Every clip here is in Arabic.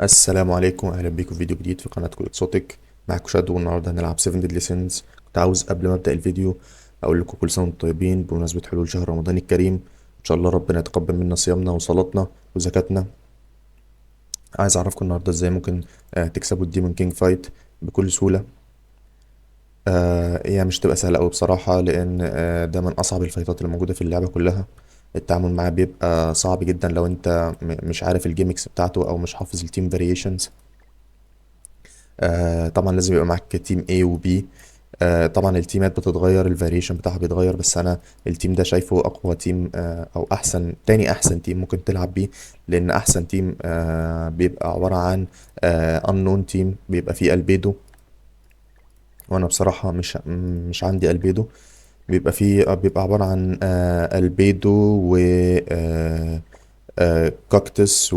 السلام عليكم، اهلا بيكم في فيديو جديد في قناة كل اكسوتيك. معاكم شادو، والنهارده هنلعب 7 ديدلي سينز. كنت عاوز قبل ما ابدا الفيديو اقول لكم كل سنه وانتم طيبين بمناسبه حلول شهر رمضان الكريم. ان شاء الله ربنا يتقبل منا صيامنا وصلاتنا وزكاتنا. عايز اعرفكم النهارده ازاي ممكن تكسبوا الديمون كينج فايت بكل سهوله. هي مش تبقى سهله قوي بصراحه، لان ده من اصعب الفايتات اللي موجوده في اللعبه كلها. التعامل معاه بيبقى صعب جدا لو انت مش عارف الجيمكس بتاعته او مش حافظ التيم فاريشنز. طبعا لازم يبقى معاك تيم A و B. طبعا التيمات بتتغير، الفاريشن بتاعها بيتغير، بس انا التيم ده شايفه اقوى تيم، او احسن تاني احسن تيم ممكن تلعب بيه. لان احسن تيم بيبقى عبارة عن unknown تيم بيبقى فيه البيدو، وانا بصراحة مش عندي البيدو. بيبقى فيه بيبقى عبارة عن البيدو و كاكتس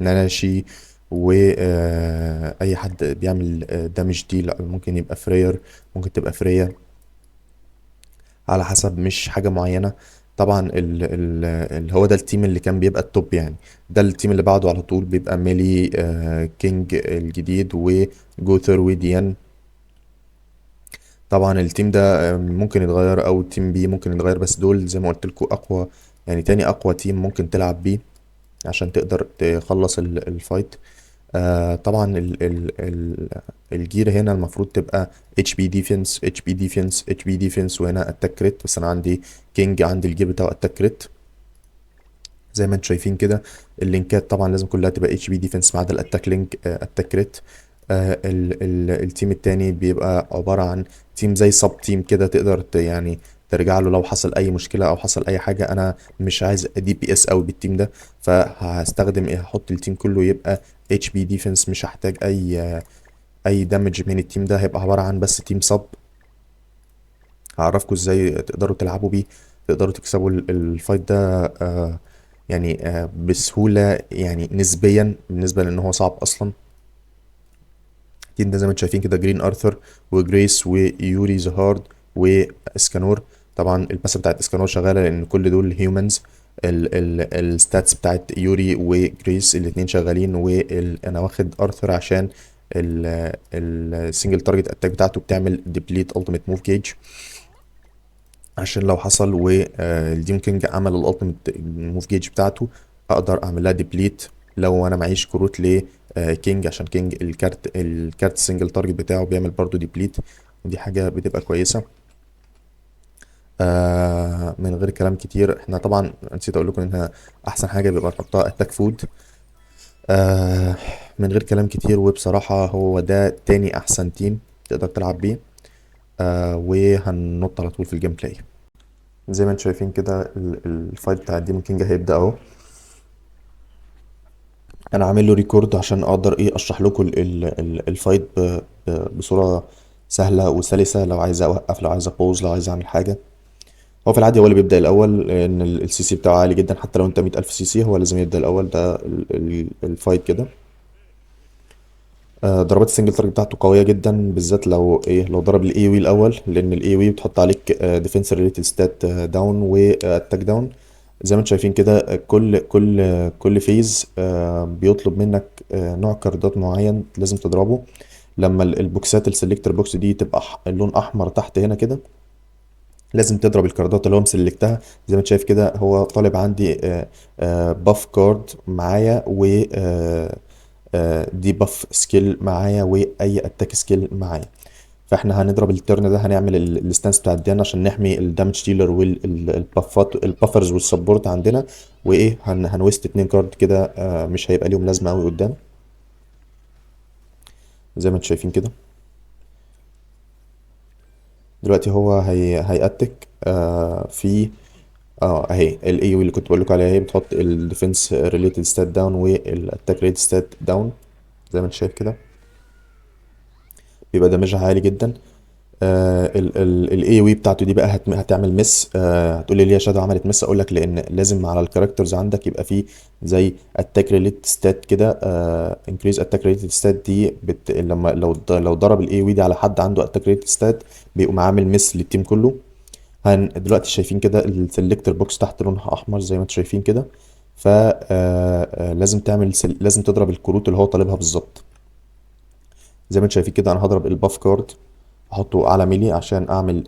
وناناشي، واي حد بيعمل دامج دي. لا، ممكن يبقى فرير، ممكن تبقى فريا، على حسب، مش حاجة معينة. طبعا اللي هو ده التيم اللي كان بيبقى التوب يعني. ده التيم اللي بعده على طول بيبقى ميلي كينج الجديد وجوثر وديان. طبعا التيم ده ممكن يتغير، او التيم بي ممكن يتغير، بس دول زي ما قلت لكم اقوى، يعني تاني اقوى تيم ممكن تلعب بيه عشان تقدر تخلص الفايت. طبعا الجير هنا المفروض تبقى اتش بي ديفنس اتش بي ديفنس اتش بي ديفنس، وهنا اتاك كريت، بس انا عندي كينج، عندي الجير بتاعه اتاك كريت زي ما انتم شايفين كده. اللينكات طبعا لازم كلها تبقى اتش بي ديفنس ما عدا الاتاك لينك اتاك كريت. التيم التاني بيبقى عبارة عن تيم زي سب تيم كده، تقدر يعني ترجع له لو حصل اي مشكلة او حصل اي حاجة. انا مش عايز دي بي اس قوي بالتيم ده، فهستخدم ايه، هحط التيم كله يبقى اتش بي ديفنس، مش هحتاج اي دامج من التيم ده. هيبقى عبارة عن بس تيم سب. هعرفكم ازاي تقدروا تلعبوا بيه، تقدروا تكسبوا الفايت ده يعني بسهولة، يعني نسبيا بالنسبة لان هو صعب اصلا. التيم ده زي ما انتم شايفين كده، جرين ارثر وجريس ويوري زهارد واسكانور. طبعا الباسة بتاعت اسكانور شغالة لان كل دول هيومنز. الستاتس بتاعت يوري وجريس الاتنين شغالين، وانا واخد ارثر عشان السنجل تارجت اتاك بتاعته بتعمل ديبليت التيميت موف جيج، عشان لو حصل والديم كينج عمل الالتيميت موف جيج بتاعته اقدر اعمل لها ديبليت لو انا معيش كروت ل كينج، عشان كينج الكارت سنجل تارجت بتاعه بيعمل برضو ديبليت، ودي حاجة بتبقى كويسة. من غير كلام كتير، احنا طبعا نسيت اقول لكم انها احسن حاجة بيبقى نحطها اتاك فود. آه من غير كلام كتير، وبصراحة هو ده تاني احسن تيم تقدر تلعب بيه. وهننط على طول في الجيم بلاي. زي ما انتم شايفين كده الفايت بتاع الديمون كينج هيبدأ اهو. انا عامل له ريكورد عشان اقدر ايه اشرح لكم الفايت بصورة سهلة وسلسة. لو عايز اوقف، لو عايز ابوز، لو عايز اعمل حاجة. هو في العادي هو اللي بيبدأ الاول، لان السي سي بتاعه عالي جدا. حتى لو انت 100,000 سي سي هو لازم يبدأ الاول. ده الفايت كده. ضربات السنجل تارجت بتاعته قويه جدا، بالذات لو ايه، لو ضرب الاي وي الاول، لان الاي وي بتحط عليك ديفنس ريليتد ستات داون واتاك داون. زي ما انتم شايفين كده، كل فيز بيطلب منك نوع كاردات معين لازم تضربه. لما البوكسات السلكتور بوكس دي تبقى اللون احمر تحت هنا كده، لازم تضرب الكاردات اللي هو مسلكتها. زي ما انت شايف كده، هو طالب عندي باف كارد معايا، و دي باف سكيل معايا، واي اتاك سكيل معايا. فاحنا هنضرب الترن ده، هنعمل الستانس بتاع الديان عشان نحمي الدامج ديلر والبافات البافرز والسبورت عندنا. وايه، هنويست 2 كارد كده، مش هيبقى ليهم لازمه قوي قدام. زي ما انتم شايفين كده، دلوقتي هو هيأتك في اهي الاي اللي كنت بقول لكم عليها، هي بتحط الديفنس ريليتد ستات داون والاتاك ريليتد ستات داون. زي ما انت شايف كده، بيبقى دمجها عالي جدا. الاي وي بتاعته دي بقى هتعمل مس. هتقول لي ليه يا شادو عملت مس؟ اقول لك لان لازم على الكاركترز عندك يبقى فيه زي اتاك ريليت ستات كده. انكريز اتاك ريليت ستات دي لما لو ضرب الاي وي دي على حد عنده اتاك ريليت ستات، بيقوم عامل مس للتيم كله. دلوقتي شايفين كده السلكتور بوكس تحت لونها احمر زي ما انتم شايفين كده. ف لازم لازم تضرب الكروت اللي هو طالبها بالظبط. زي ما انتم شايفين كده انا هضرب الباف كارد، احطه على ميلي عشان اعمل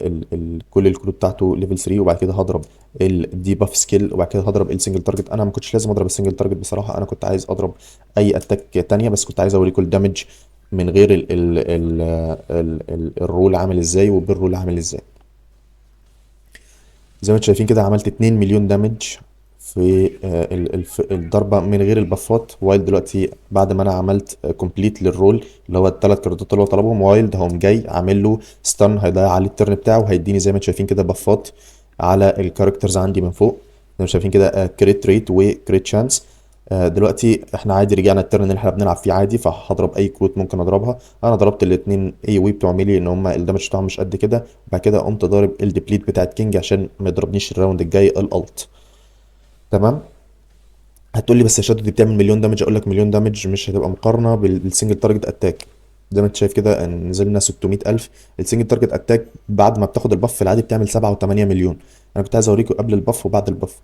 كل الكروت بتاعته ليفل 3، وبعد كده هضرب الدي باف سكيل، وبعد كده هضرب السنجل تارجت. انا ما كنتش لازم اضرب السنجل تارجت بصراحه، انا كنت عايز اضرب اي اتاك تانية، بس كنت عايز اوريكم الدمج من غير الرول عامل ازاي وبالرول عامل ازاي. زي ما انتم شايفين كده عملت 2 مليون دامج في الضربة من غير البفات. وايلد دلوقتي بعد ما انا عملت كومبليت للرول اللي هو الثلاث كاردات اللي هو طلبهم، وايلد هقوم جاي عامل له ستان هيضيع عليه الترن بتاعه، وهيديني زي ما انتم شايفين كده بفات على الكاركترز عندي من فوق. زي ما انتم شايفين كده كريت ريت وكريت شانس. دلوقتي احنا عادي رجعنا الترن اللي احنا بنلعب فيه عادي، فهضرب اي كروت ممكن اضربها. انا ضربت الاثنين اي وي بتوع ميلي ان هم الدمج بتاعهم مش قد كده. بعد كده قمت ضارب الديبليت بتاعت كينج عشان ما يضربنيش الراوند الجاي الالت. تمام. هتقول لي بس يا شادو دي بتعمل مليون دامج، اقول لك مليون دامج مش هتبقى مقارنه بالسنجل تارجت اتاك. زي ما انت شايف كده نزلنا 600,000. السنجل تارجت اتاك بعد ما بتاخد البف العادي بتعمل 7 و8 مليون. انا كنت عايز اوريكم قبل البف وبعد البف.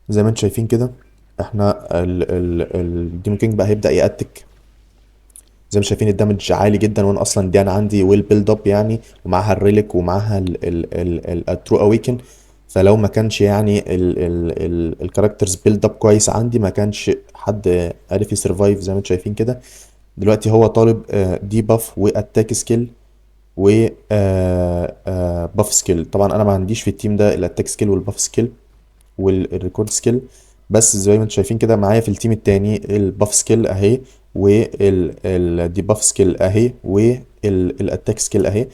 زي ما انتم شايفين كده احنا الديمون كينج بقى هيبدأ يأتك. زي ما شايفين الدمج عالي جدا، وانا اصلا ديان عندي ويل بيلد اب يعني، ومعاها الريليك ومعاها الترو اويكن. فلو ما كانش يعني الكاركترز بيلد اب كويس عندي، ما كانش حد عارف يسرفايف. زي ما انتم شايفين كده دلوقتي هو طالب دي باف واتاك سكيل و باف سكيل. طبعا انا ما عنديش في التيم ده الاتاك سكيل والباف سكيل والريكورد سكيل، بس زي ما انتم شايفين كده معايا في التيم التاني الباف سكيل اهي، والديباف سكيل اهي، والاتاك سكيل اهي.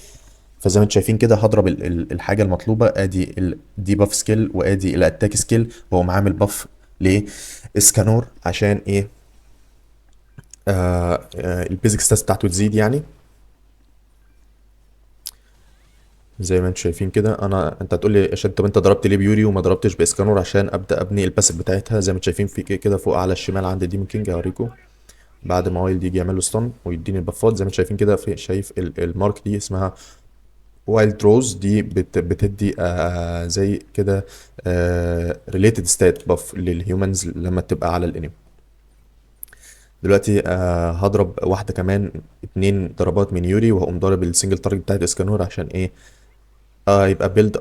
فزي ما انتم شايفين كده هضرب الحاجه المطلوبه، ادي الديباف سكيل وادي الاتاك سكيل، وهو عامل باف لاسكانور عشان ايه؟ البيزك ستاتس بتاعته تزيد يعني. زي ما انتم شايفين كده انت هتقول لي عشان طب انت ضربت ليه بيوري وما ضربتش باسكانور عشان ابدا ابني الباسف بتاعتها. زي ما انتم شايفين في كده فوق على الشمال عند ديمون كينج هوريكم. بعد ما وايلد يجي يعمل له ستان ويديني البفات، زي ما انتم شايفين كده شايف المارك دي اسمها وايلد روز، دي بتدي زي كده ريليتد ستات باف للهيومنز لما تبقى على الانمي. دلوقتي هضرب واحده كمان 2 ضربات من يوري، وهقوم ضارب السنجل تارجت بتاعت اسكانور عشان ايه؟ يبقى بيلد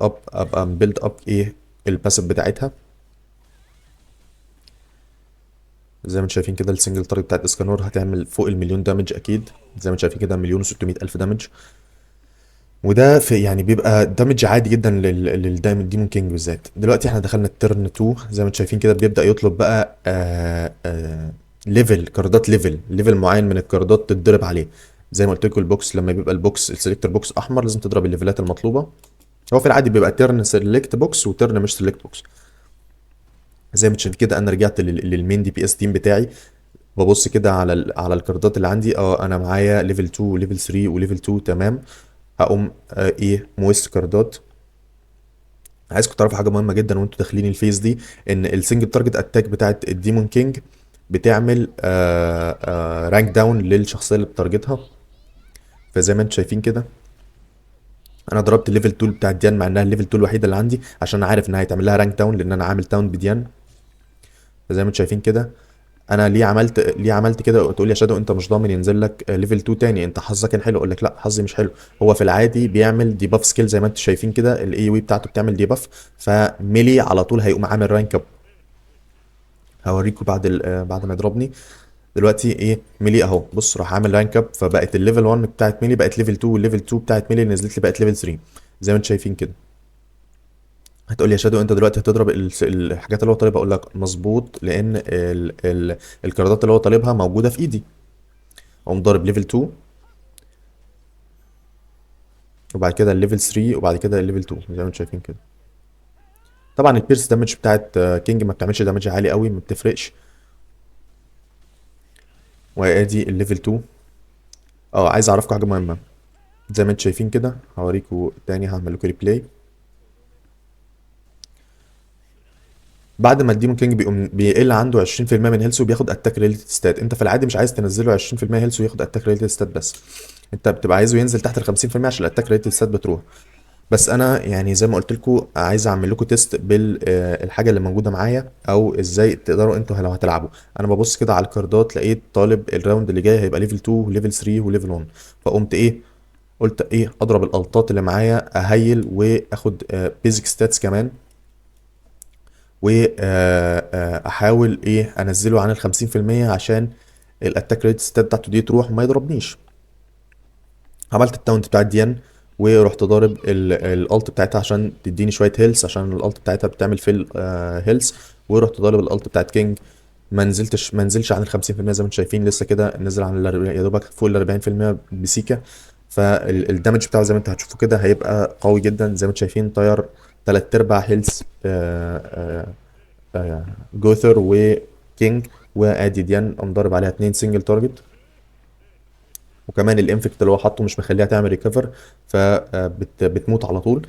اب ايه الباسف بتاعتها. زي ما انتم شايفين كده السنجل تارجت بتاعت اسكانور هتعمل فوق المليون دامج اكيد. زي ما انتم شايفين كده مليون و600 الف دامج، وده في يعني بيبقى دامج عادي جدا للديمون كينج بالذات. دلوقتي احنا دخلنا الترن 2. زي ما انتم شايفين كده بيبدأ يطلب بقى ليفل كاردات، ليفل معين من الكاردات تتضرب عليه. زي ما قلت لكم البوكس لما بيبقى البوكس السلكتور بوكس احمر لازم تضرب الليفلات المطلوبه. هو في العادي بيبقى ترن سيلكت بوكس وترن مش سيلكت بوكس. زي ما انتم شايفين كده انا رجعت للمين دي بي اس تيم بتاعي، ببص كده على على الكاردات اللي عندي. انا معايا ليفل 2 وليفل 3 وليفل 2 تمام. هقوم ايه مويست كاردات. عايزكم تعرفوا حاجه مهمه جدا وانتوا داخلين الفيز دي، ان السنجل تارجت اتاك بتاعت الديمون كينج بتعمل رانك داون للشخصيه اللي بتارجتها. فزي ما انتم شايفين كده انا ضربت الليفل 2 بتاع ديان، مع انها الليفل 2 الوحيده اللي عندي، عشان عارف انها هيتعمل لها رانك داون لان انا عامل داون بديان. فزي ما انتم شايفين كده انا ليه عملت كده. وتقول لي يا شادو انت مش ضامن ينزل لك ليفل 2 تاني، انت حظك كان حلو. اقول لك لا، حظي مش حلو. هو في العادي بيعمل ديباف سكيل زي ما انتم شايفين كده، الاي وي بتاعته بتعمل ديباف، فميلي على طول هيقوم عامل رانك اب. هوريكم بعد ما يضربني. دلوقتي ايه ميلي اهو، بص راح عامل رانك اب، فبقت الليفل 1 بتاعت ميلي بقت ليفل 2، والليفل 2 بتاعت ميلي نزلت لي بقت ليفل 3. زي ما انتم شايفين كده. هتقول لي يا شادو انت دلوقتي هتضرب الحاجات اللي هو طالبها. اقول لك مظبوط، لان الكاردات اللي هو طالبها موجوده في ايدي. اقوم ضارب ليفل 2، وبعد كده الليفل 3، وبعد كده الليفل 2 زي ما انتم شايفين كده. طبعا البيرس دامج بتاعت كينج ما بتعملش دامج عالي قوي، ما بتفرقش. وادي الليفل 2. عايز اعرفكم حاجه مهمه. زي ما انتم شايفين كده هوريكم تاني، هعمل لكم ريبلاي. بعد ما الديمون كينج بيقل عنده 20% من هيلث وبياخد اتاك ريليتد ستات. انت في العادي مش عايز تنزله 20% هيلث وياخد اتاك ريليتد ستات بس، انت بتبقى عايزه ينزل تحت ال 50% عشان الاتاك ريليتد ستات بتروح. بس انا يعني زي ما قلت لكم عايز اعمل لكم تيست بالحاجه اللي موجوده معايا، او ازاي تقدروا انتوا لو هتلعبوا. انا ببص كده على الكاردات، لقيت طالب الراوند اللي جاي هيبقى ليفل 2 وليفل 3 وليفل 1. فقمت ايه، قلت ايه اضرب الالتات اللي معايا، اهيل واخد بيزك ستاتس كمان، واحاول ايه انزله عن ال 50% عشان الاتاك ريت ستات بتاعته دي تروح وما يضربنيش. عملت التاونت بتاعت ديان، ورحت ضارب الالت بتاعتها عشان تديني شويه هيلث، عشان الالت بتاعتها بتعمل فيل هيلث. ورحت ضارب الالت بتاعت كينج. ما نزلش عن ال 50% زي ما انتم شايفين، لسه كده نزل عن يا دوبك فوق ال 40% بسيكه. فالدمج بتاعه زي ما انتوا هتشوفوا كده هيبقى قوي جدا. زي ما انتم شايفين طير تلات ارباع هيلث جوثر وكينج. وادي ديان قام ضارب عليها اتنين سنجل تارجت، وكمان الانفكت اللي هو حاطه مش مخليها تعمل ريكفر، فبتموت على طول.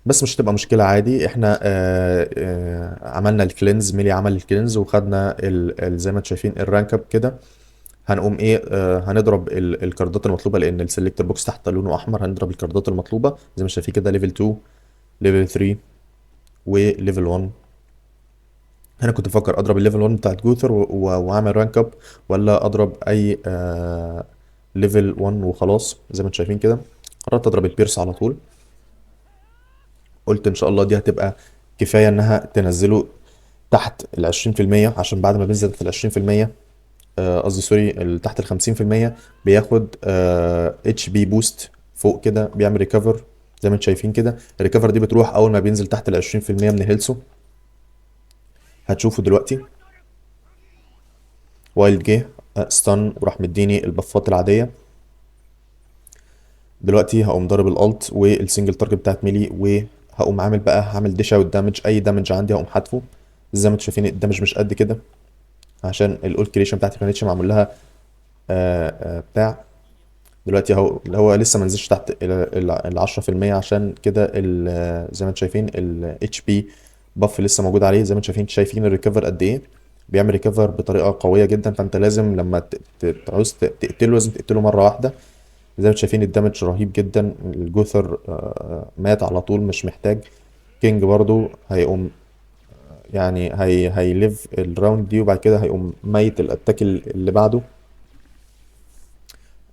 بس مش هتبقى مشكلة عادي. احنا عملنا الكلينز، ميلي عمل الكلينز، وخدنا زي ما انتم شايفين الرانك اب كده. هنقوم ايه هنضرب الكاردات المطلوبة، لان السلكتور بوكس تحت لونه احمر. هنضرب الكاردات المطلوبة زي ما شايفين كده، ليفل 2 ليفل 3 وليفل 1. انا كنت بفكر اضرب الليفل 1 بتاعت جوثر واعمل رانك اب، ولا اضرب اي ليفل 1 وخلاص. زي ما انتم شايفين كده قررت اضرب البيرس على طول. قلت ان شاء الله دي هتبقى كفايه انها تنزله تحت ال 20%، عشان بعد ما بينزل تحت ال 20%، قصدي سوري تحت ال 50%، بياخد اتش بي بوست فوق كده، بيعمل ريكفر. زي ما انتم شايفين كده الريكفر دي بتروح اول ما بينزل تحت ال 20% من هيلثه. هتشوفوا دلوقتي وايلد جه ستان وراح مديني البفات العاديه. دلوقتي هقوم ضارب الالت والسنجل تارجت بتاعت ميلي، وهقوم عامل بقى هعمل ديش اوت دامج. اي دامج عندي هقوم حاتفه. زي ما انتم شايفين الدامج مش قد كده، عشان الاول كريشن بتاعتي ما كانتش معمول لها بتاع. دلوقتي اهو اللي هو لسه ما نزلش تحت ال 10%، عشان كده زي ما انتم شايفين ال اتش بي باف لسه موجود عليه. زي ما انتم شايفين الريكفر قد ايه، بيعمل ريكفر بطريقه قويه جدا. فانت لازم لما تعوز تقتله لازم تقتله مره واحده. زي ما انتم شايفين الدمج رهيب جدا. الجوثر مات على طول مش محتاج. كينج برضو هيقوم يعني هيليف الراوند دي، وبعد كده هيقوم ميت الاتاك اللي بعده.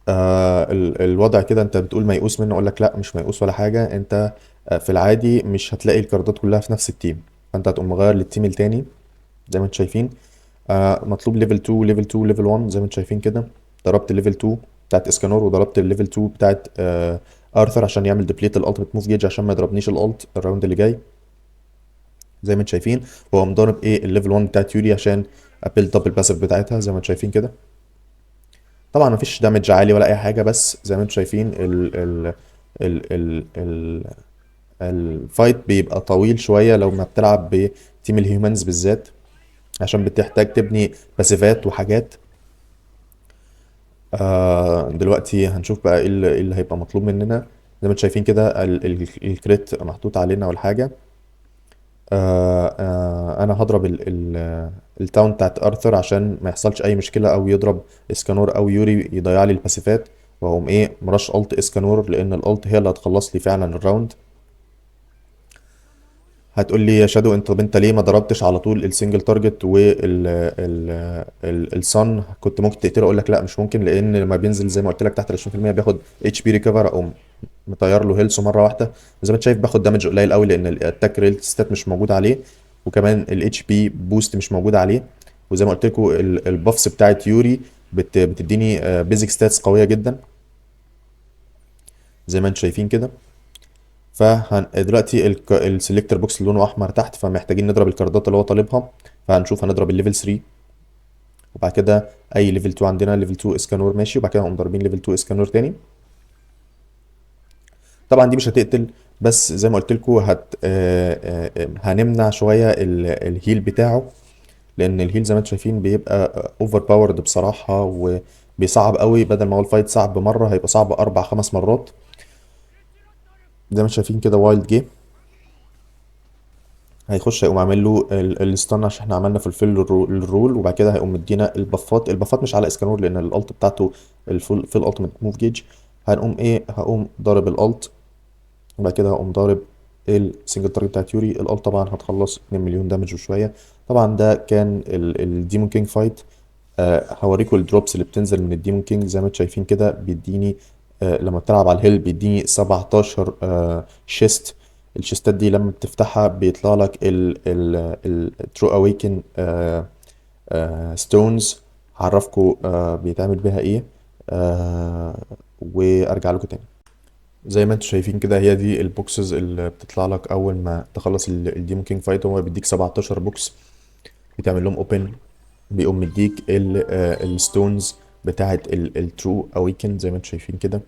الوضع كده انت بتقول ميؤوس منه، اقول لك لا مش ميؤوس ولا حاجه. انت في العادي مش هتلاقي الكاردات كلها في نفس التيم، فانت هتقوم مغير للتيم التاني. زي ما انتم شايفين مطلوب ليفل 2 وليفل 2 وليفل 1. زي ما انتم شايفين كده ضربت الليفل 2 بتاعت اسكانور، وضربت الليفل 2 بتاعت ارثر عشان يعمل ديبليت الالتيميت موف جيج، عشان ما يضربنيش الالت الراوند اللي جاي. زي ما انتم شايفين هو مضارب ايه الليفل 1 بتاعت يوري عشان ابيلد اب الباسيف بتاعتها. زي ما انتم شايفين كده طبعا مفيش دامج عالي ولا اي حاجه، بس زي ما انتم شايفين ال الفايت بيبقى طويل شويه لو ما بتلعب بتيم الهيومنز بالذات، عشان بتحتاج تبني باسيفات وحاجات. دلوقتي هنشوف بقى إيه اللي هيبقى مطلوب مننا. زي ما انتم شايفين كده الكريت محطوط علينا ولا حاجه. انا هضرب التاون بتاعت ارثر عشان ما يحصلش اي مشكله، او يضرب اسكانور او يوري يضيع لي الباسيفات. واقوم ايه مرش الت اسكانور، لان الالت هي اللي هتخلص لي فعلا الراوند. هتقول لي يا شادو انت، طب انت ليه ما ضربتش على طول السنجل تارجت الصن؟ كنت ممكن تقتله. اقول لك لا مش ممكن، لان لما بينزل زي ما قلت لك تحت ال 20% بياخد اتش بي ريكفر، اقوم مطير له هيلث مره واحده. زي ما انت شايف باخد دامج قليل قوي، لان الاتاك ريل ستات مش موجود عليه، وكمان الاتش بي بوست مش موجود عليه. وزي ما قلت لكم البافس بتاعت يوري بتديني بيزك ستاتس قويه جدا زي ما انتم شايفين كده. دلوقتي السلكتور بوكس اللي لونه احمر تحت، فمحتاجين نضرب الكاردات اللي هو طالبها. فهنشوف هنضرب الليفل 3، وبعد كده اي ليفل 2 عندنا ليفل 2 اسكانور ماشي، وبعد كده هنقوم ضاربين ليفل 2 اسكانور تاني. طبعا دي مش هتقتل، بس زي ما قلت لكم هنمنع شويه الهيل بتاعه، لان الهيل زي ما انتم شايفين بيبقى اوفر باورد بصراحه، وبيصعب قوي. بدل ما هو الفايت صعب بمره هيبقى صعب اربع خمس مرات. زي ما انتم شايفين كده وايلد جه هيخش، هيقوم عامل له الستان عشان احنا عملنا في الفيل الرول، وبعد كده هيقوم مدينا البفات مش على اسكانور، لان الالت بتاعته الفول التيميت موف جيج. هنقوم ايه هقوم ضارب الالت وبعد كده هقوم ضارب السنجل تارجت بتاعت يوري. الالت طبعا هتخلص 2 مليون دامج وشويه. طبعا ده كان الديمون كينج فايت. هوريكم الدروبس اللي بتنزل من الديمون كينج. زي ما انتم شايفين كده بيديني لما بتلعب على الهيل بيديني 17 شيست. الشيستات دي لما بتفتحها بيطلع لك الترو اويكن ستونز. هعرفكم بيتعمل بيها ايه وارجع لكم تاني. زي ما انتم شايفين كده هي دي البوكسز اللي بتطلع لك اول ما تخلص الديمون كينج فايت. هو بيديك 17 بوكس بتعمل لهم اوبن. بيقوم مديك الستونز بتاعت الترو اويكن زي ما انتم شايفين كده.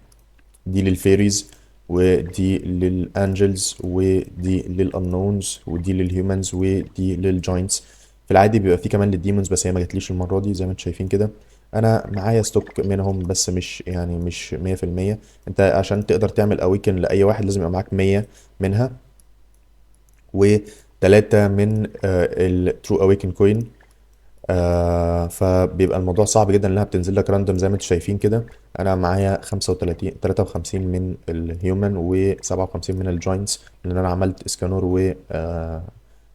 دي للفيريز، ودي للانجلز، ودي للانونز، ودي للهيومنز، ودي للجاينتس. في العادي بيبقى في كمان للديمونز بس هي ما جاتليش المره دي. زي ما انتم شايفين كده انا معايا ستوك منهم بس مش يعني مش 100%. انت عشان تقدر تعمل اويكن لاي واحد لازم يبقى معاك 100 منها، وتلاتة من الترو اويكن كوين. فبيبقى الموضوع صعب جدا انها بتنزل لك راندوم زي ما انتم شايفين كده. انا معايا 35 53 من الهيومن و57 من الجوينتس لان انا عملت اسكانور و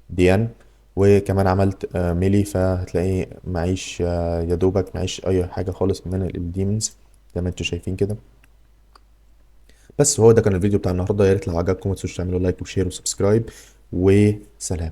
ديان، وكمان عملت ميلي. فهتلاقي معيش يا دوبك معيش اي حاجه خالص من الديمونز زي ما انتم شايفين كده. بس هو ده كان الفيديو بتاع النهارده. يا ريت لو عجبكم ما تنسوش تعملوا لايك وشير وسبسكرايب، وسلام.